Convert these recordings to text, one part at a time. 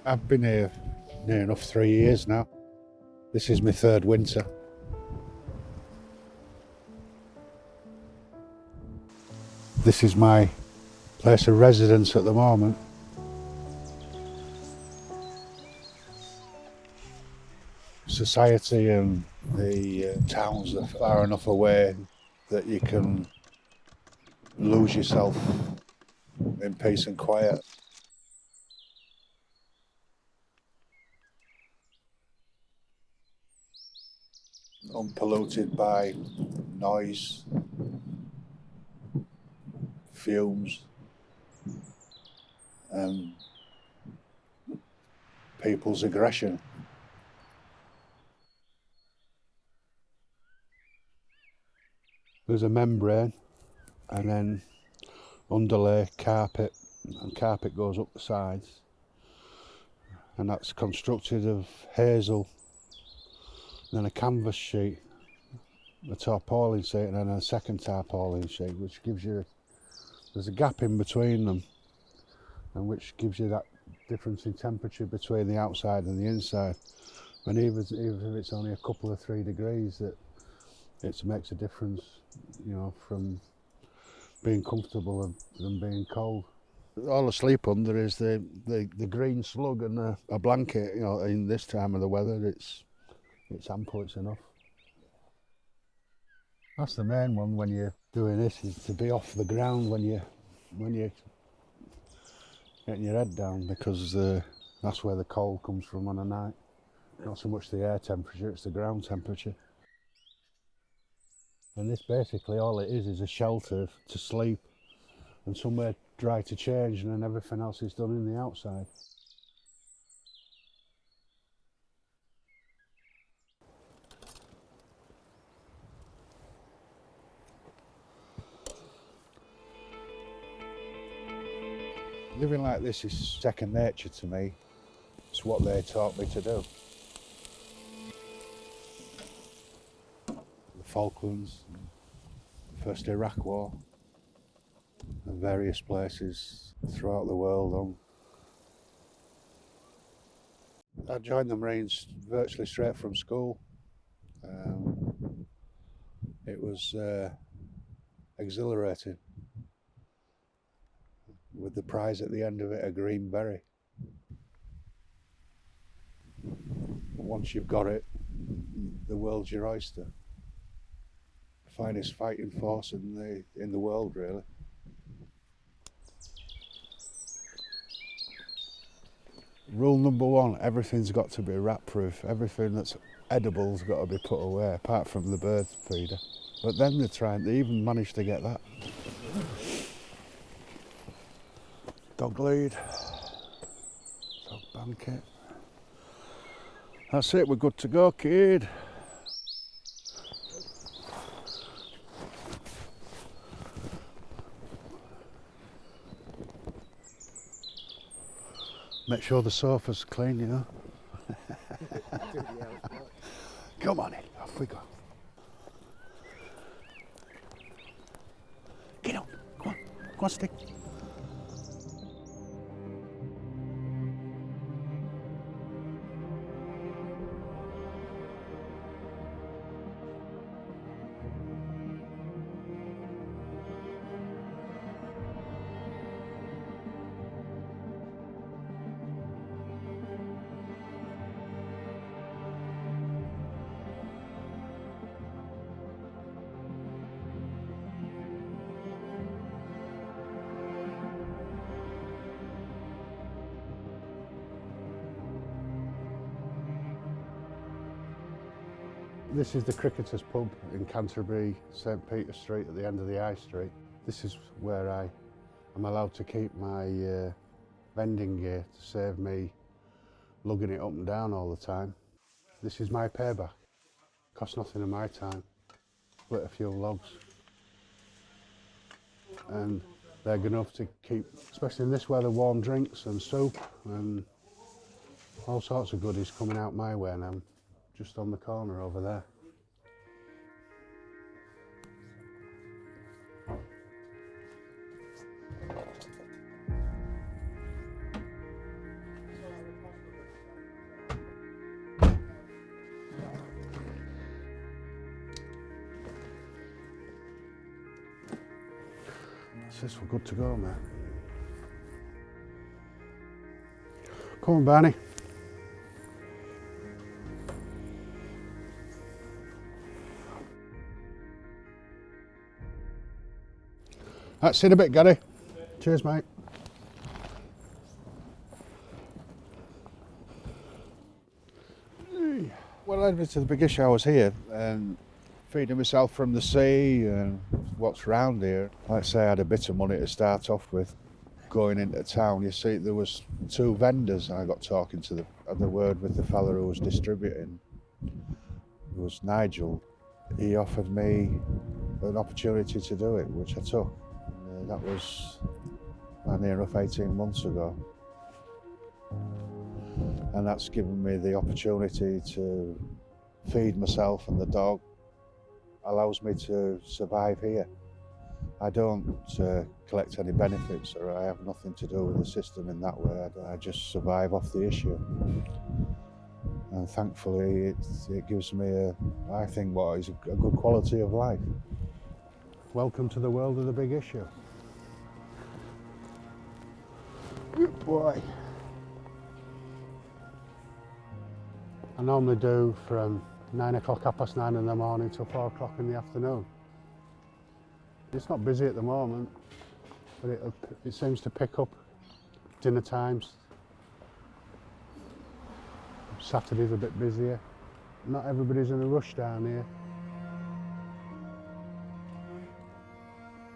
I've been here near enough 3 years now. This is my third winter. This is my place of residence at the moment. Society and the towns are far enough away that you can lose yourself in peace and quiet. Unpolluted by noise, fumes, and people's aggression. There's a membrane and then underlay carpet, and carpet goes up the sides, and that's constructed of hazel, then a canvas sheet, a tarpaulin sheet, and then a second tarpaulin sheet, which gives you, there's a gap in between them, and which gives you that difference in temperature between the outside and the inside. And even if it's only a couple of 3 degrees, that it makes a difference, you know, from being comfortable and being cold. All I sleep under is the green slug and a blanket. You know, in this time of the weather, it's ample, it's enough. That's the main one when you're doing this, is to be off the ground when you're getting your head down, because that's where the cold comes from on a night. Not so much the air temperature, it's the ground temperature. And this basically, all it is a shelter to sleep and somewhere dry to change, and then everything else is done in the outside. Living like this is second nature to me. It's what they taught me to do. The Falklands, the First Iraq War, and various places throughout the world. I joined the Marines virtually straight from school. It was exhilarating, with the prize at the end of it, a green beret. Once you've got it, the world's your oyster. Finest fighting force in the world, really. Rule number one, everything's got to be rat proof. Everything that's edible's got to be put away, apart from the bird feeder. But then they even managed to get that. Dog lead, dog blanket. That's it, we're good to go, kid. Make sure the sofa's clean, you know. Come on in, off we go. Get on, come on, stick. This is the Cricketers pub in Canterbury, St Peter's Street at the end of the High Street. This is where I am allowed to keep my vending gear to save me lugging it up and down all the time. This is my payback. Costs nothing of my time. Split a few logs. And they're good enough to keep, especially in this weather, warm drinks and soup and all sorts of goodies coming out my way now. Just on the corner over there. Says we're good to go, mate. Come on, Barney. That's in a bit, Gary. Cheers, mate. Well, I went to the biggest showers here and feeding myself from the sea and what's round here. Like I say, I had a bit of money to start off with. Going into town, you see, there was 2 vendors, and I got talking to the word with the fella who was distributing. It was Nigel. He offered me an opportunity to do it, which I took. That was near enough 18 months ago. And that's given me the opportunity to feed myself and the dog. Allows me to survive here. I don't collect any benefits, or I have nothing to do with the system in that way. I just survive off the issue. And thankfully it gives me I think what is a good quality of life. Welcome to the world of the big issue. Good boy. I normally do from 9 o'clock, 9:30 in the morning till 4 o'clock in the afternoon. It's not busy at the moment, but it seems to pick up dinner times. Saturday's a bit busier. Not everybody's in a rush down here.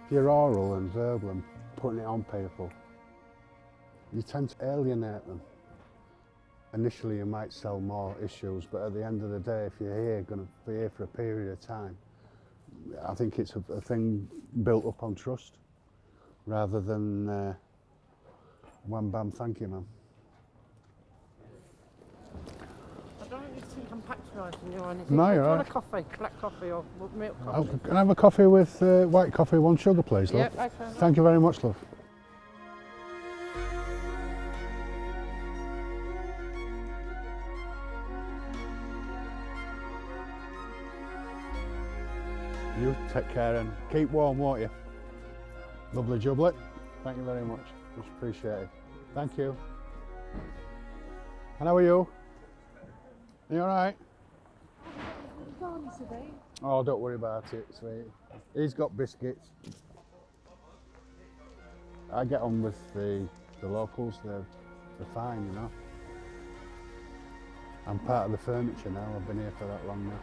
If you're oral and verbal and putting it on people, you tend to alienate them. Initially you might sell more issues, but at the end of the day, if you're here, going to be here for a period of time, I think it's a thing built up on trust, rather than wham bam, thank you, man. I don't want you to think I'm patronising you or anything. No, you're Do you right. want a coffee, black coffee or milk coffee? Can I have a coffee with white coffee, 1 sugar, please, love? Yep, okay. Thank you very much, love. You take care and keep warm, won't you? Lovely jublet. Thank you very much. Much appreciated. Thank you. And how are you? Are you alright? Oh, don't worry about it, sweet. He's got biscuits. I get on with the locals, they're fine, you know. I'm part of the furniture now, I've been here for that long now.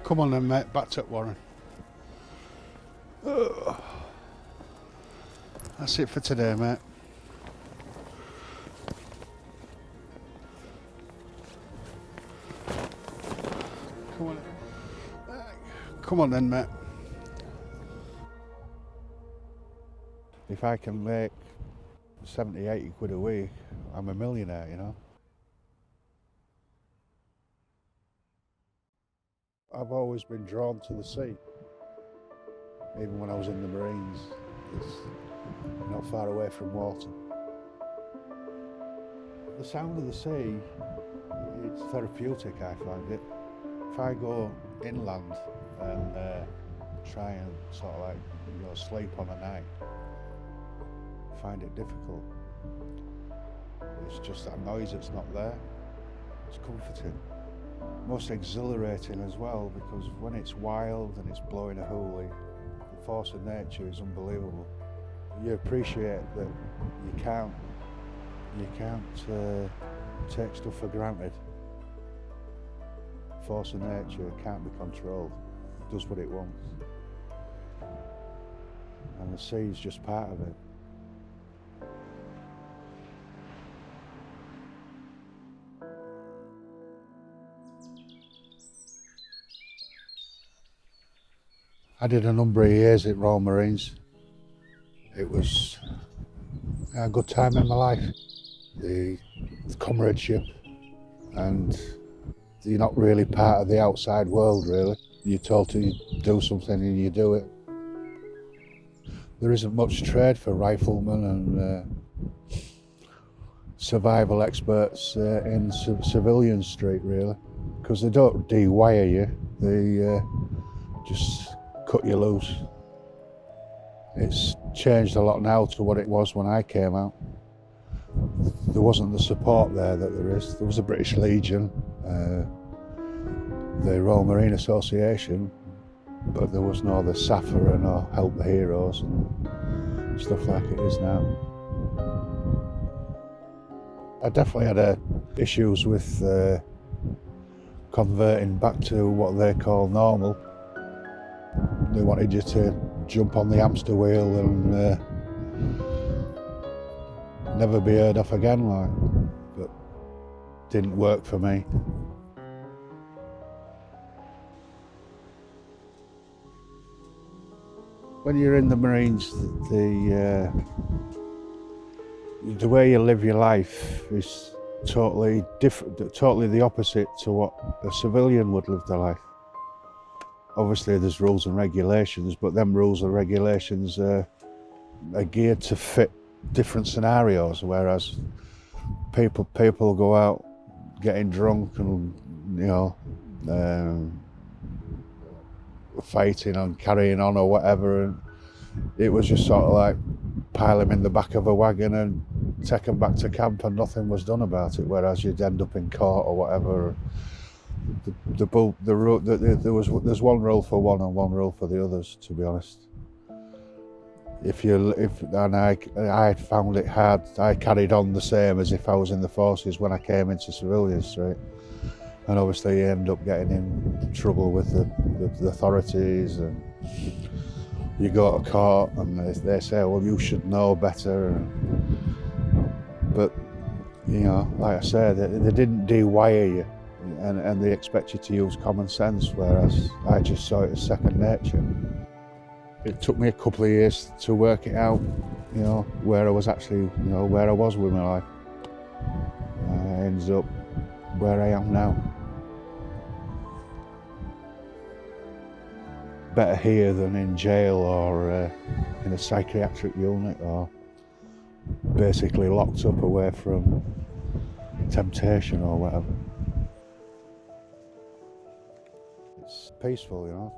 Come on then, mate, back to it, Warren. Ugh. That's it for today, mate. Come on. Come on then, mate. If I can make 70, 80 quid a week, I'm a millionaire, you know. I've always been drawn to the sea. Even when I was in the Marines, it's not far away from water. The sound of the sea, it's therapeutic, I find it. If I go inland and try and sort of like, you know, sleep on a night, I find it difficult. It's just that noise that's not there. It's comforting. Most exhilarating as well, because when it's wild and it's blowing a hoolie, the force of nature is unbelievable. You appreciate that you can't take stuff for granted. Force of nature can't be controlled. It does what it wants. And the sea is just part of it. I did a number of years at Royal Marines. It was a good time in my life. The comradeship, and you're not really part of the outside world, really. You're told to do something and you do it. There isn't much trade for riflemen, and survival experts in Civilian Street, really, because they don't de-wire you, they just cut you loose. It's changed a lot now to what it was when I came out. There wasn't the support there that there is. There was the British Legion, the Royal Marine Association, but there was no the SAFA or Help the Heroes and stuff like it is now. I definitely had issues with converting back to what they call normal. They wanted you to jump on the hamster wheel and never be heard of again, like, but didn't work for me. When you're in the Marines, the way you live your life is totally different, totally the opposite to what a civilian would live their life. Obviously there's rules and regulations, but them rules and regulations are geared to fit different scenarios, whereas people go out getting drunk and, you know, fighting and carrying on or whatever, and it was just sort of like pile them in the back of a wagon and take them back to camp and nothing was done about it, whereas you'd end up in court or whatever. There's one rule for one and one rule for the others, to be honest. I found it hard. I carried on the same as if I was in the forces when I came into Civilian Street, and obviously you end up getting in trouble with the authorities, and you go to court and they say, well, you should know better, but you know, like I said, they didn't de-wire you, and they expect you to use common sense, whereas I just saw it as second nature. It took me a couple of years to work it out, you know, where I was actually, you know, where I was with my life. I ended up where I am now. Better here than in jail or in a psychiatric unit or basically locked up away from temptation or whatever. It's peaceful, you know.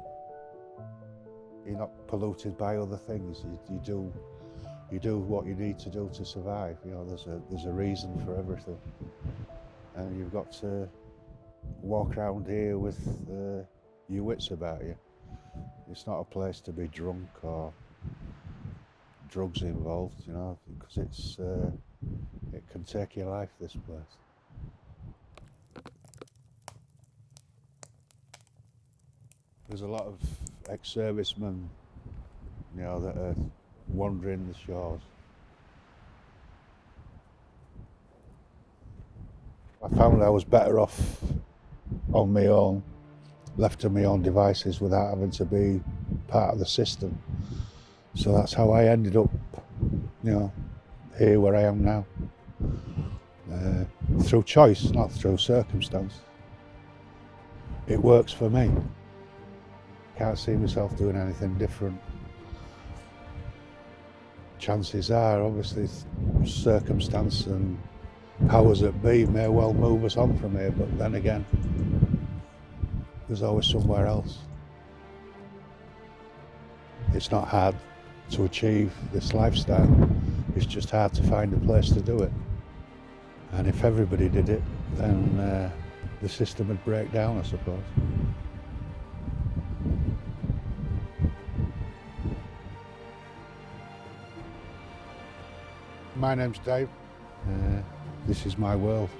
You're not polluted by other things. You do what you need to do to survive. You know, there's a reason for everything, and you've got to walk around here with your wits about you. It's not a place to be drunk or drugs involved, you know, because it can take your life, this place. There's a lot of ex-servicemen, you know, that are wandering the shores. I found I was better off on my own, left to my own devices without having to be part of the system. So that's how I ended up, you know, here where I am now. Through choice, not through circumstance. It works for me. Can't see myself doing anything different. Chances are, obviously, circumstance and powers that be may well move us on from here, but then again, there's always somewhere else. It's not hard to achieve this lifestyle, it's just hard to find a place to do it. And if everybody did it, then the system would break down, I suppose. My name's Dave. This is my world.